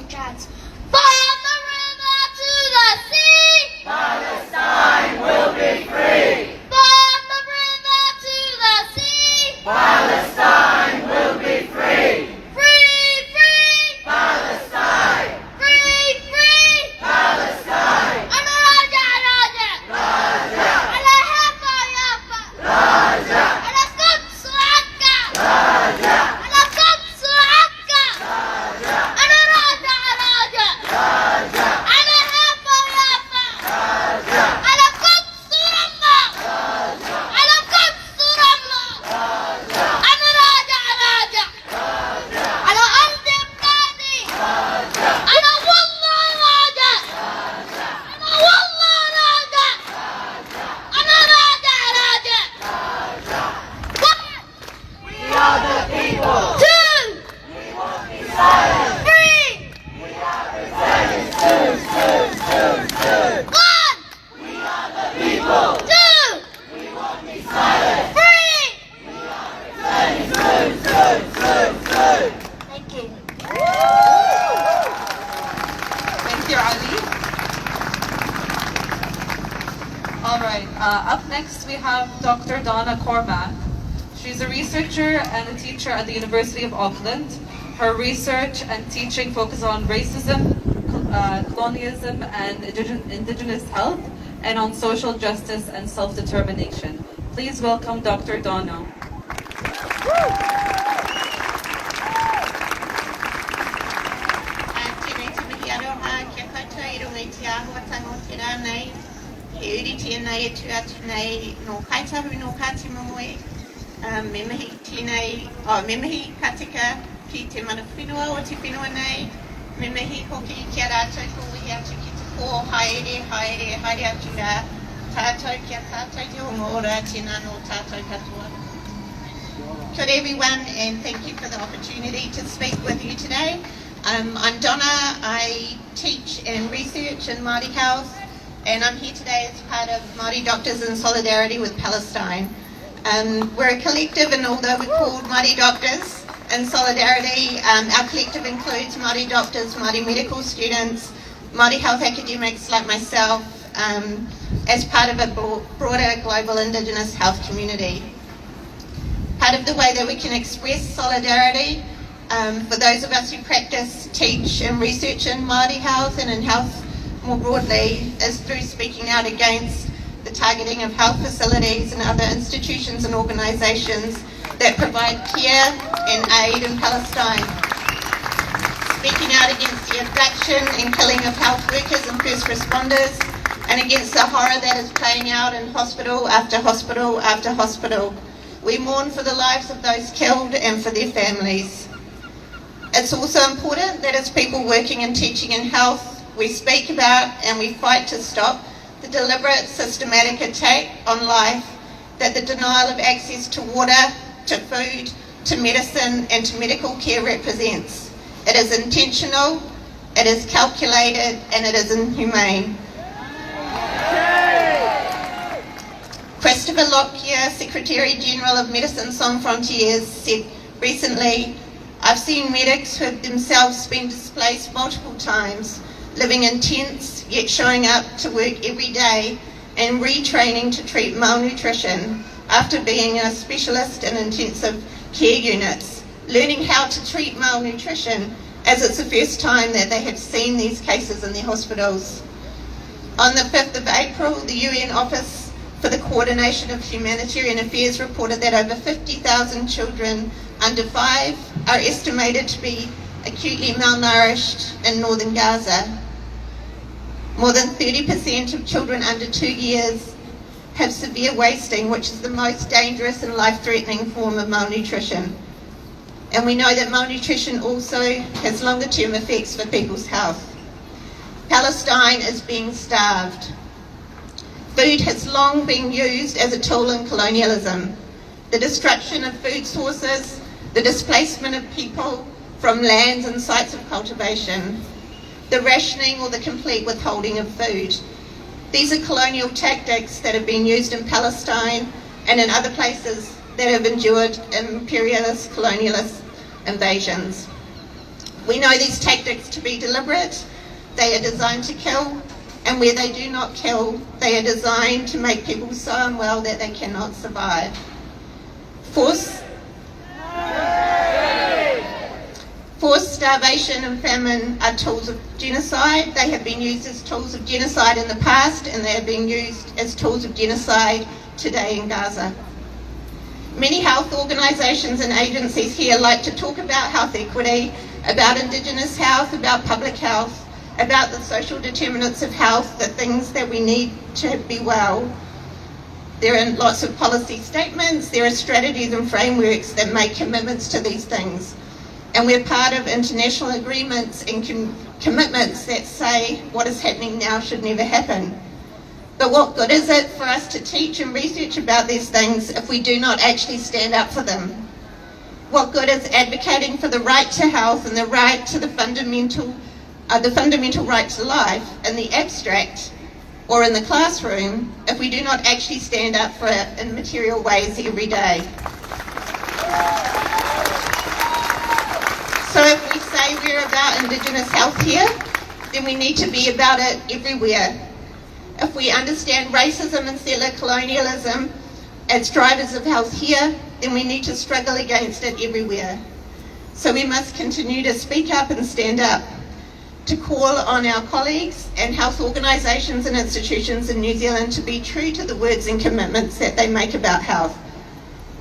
and chants. From the river to the sea, Palestine will be free. from the river to the sea, Palestine will be free. free, free, Palestine. free, free. Palestine. Ana Raja, Raja. Raja. Ana Hapa, Yapa. Raja. Ana Quds, Akka. Raja. Ana Quds, Akka. Raja. Ana Raja, Raja. Raja. Ana Hapa, Yapa. Raja. Ana Quds, Rama. Raja. Ana Quds, Rama. Raja. Ana Raja, Raja. Raja. Ana Ardi Abadi. Raja. Ana Wallah Raja. Raja. Ana Wallah Raja. Ana Raja, Raja. Raja. One, We are the people. two, We won't be silent. three. We are returning soon, soon, soon, soon. One, We are the people. two, We won't be silent. three. We are returning soon, soon, soon, soon. Thank you. Thank you, Ali. All right, up next we have Dr. Donna Cormack. She's a researcher and a teacher at the University of Auckland. Her research and teaching focus on racism, colonialism, and Indigenous health, and on social justice and self-determination. Please welcome Dr. Donna. Tēnei te mihi aroha kia koutou I runga I te āhuatanga o te rā nei. He uri tēnei e tu atu nei no kaitahu no Kāti Māmoe. Me mihi tēnei, me mihi ka tika ki te mana whenua o te whenua nei. Me mihi hoki I kia rātou ko wihi atu ki te kō haere, haere, haere atu rā. Tātou kia tātou te hongo ora tēnā no tātou katoa. Good everyone, and thank you for the opportunity to speak with you today. I'm Donna. I teach and research in Māori health, and I'm here today as part of Māori Doctors in Solidarity with Palestine. We're a collective, and although we're called Māori Doctors in Solidarity, our collective includes Māori doctors, Māori medical students, Māori health academics like myself, as part of a broader global Indigenous health community. Part of the way that we can express solidarity for those of us who practice, teach and research in Māori health and in health more broadly is through speaking out against the targeting of health facilities and other institutions and organisations that provide care and aid in Palestine. Speaking out against the abduction and killing of health workers and first responders, and against the horror that is playing out in hospital after hospital after hospital. We mourn for the lives of those killed and for their families. It's also important that as people working and teaching in health, we speak about and we fight to stop the deliberate, systematic attack on life that the denial of access to water, to food, to medicine and to medical care represents. It is intentional, it is calculated and it is inhumane. Christopher Lockyer, Secretary General of Medicine Sans Frontières, said recently, I've seen medics who have themselves been displaced multiple times, living in tents, yet showing up to work every day and retraining to treat malnutrition after being a specialist in intensive care units, learning how to treat malnutrition as it's the first time that they have seen these cases in their hospitals. On the 5th of April, the UN Office for the Coordination of Humanitarian Affairs reported that over 50,000 children under 5 are estimated to be acutely malnourished in northern Gaza. More than 30% of children under 2 years have severe wasting, which is the most dangerous and life-threatening form of malnutrition. And we know that malnutrition also has longer-term effects for people's health. Palestine is being starved. Food has long been used as a tool in colonialism. The destruction of food sources, the displacement of people from lands and sites of cultivation, the rationing or the complete withholding of food. These are colonial tactics that have been used in Palestine and in other places that have endured imperialist, colonialist invasions. We know these tactics to be deliberate. They are designed to kill, and where they do not kill, they are designed to make people so unwell that they cannot survive. Forced starvation and famine are tools of genocide. They have been used as tools of genocide in the past, and they are being used as tools of genocide today in Gaza. Many health organisations and agencies here like to talk about health equity, about Indigenous health, about public health, about the social determinants of health, the things that we need to be well. There are lots of policy statements, there are strategies and frameworks that make commitments to these things. And we're part of international agreements and commitments that say what is happening now should never happen. But what good is it for us to teach and research about these things if we do not actually stand up for them? What good is advocating for the right to health and the right to the fundamental right to life in the abstract or in the classroom if we do not actually stand up for it in material ways every day? So if we say we're about Indigenous health here, then we need to be about it everywhere. If we understand racism and settler colonialism as drivers of health here, then we need to struggle against it everywhere. So we must continue to speak up and stand up, to call on our colleagues and health organisations and institutions in New Zealand to be true to the words and commitments that they make about health.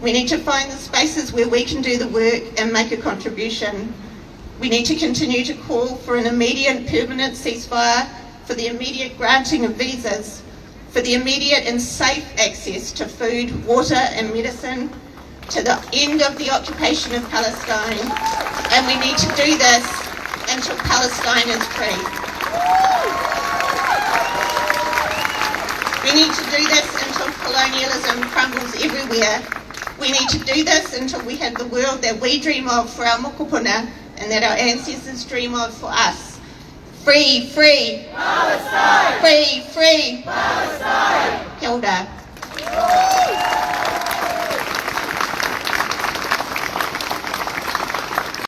We need to find the spaces where we can do the work and make a contribution. We need to continue to call for an immediate permanent ceasefire, for the immediate granting of visas, for the immediate and safe access to food, water and medicine, to the end of the occupation of Palestine. And we need to do this until Palestine is free. We need to do this until colonialism crumbles everywhere. We need to do this until we have the world that we dream of for our mokopuna and that our ancestors dream of for us. Free, free Palestine! Free, free Palestine! Kia ora.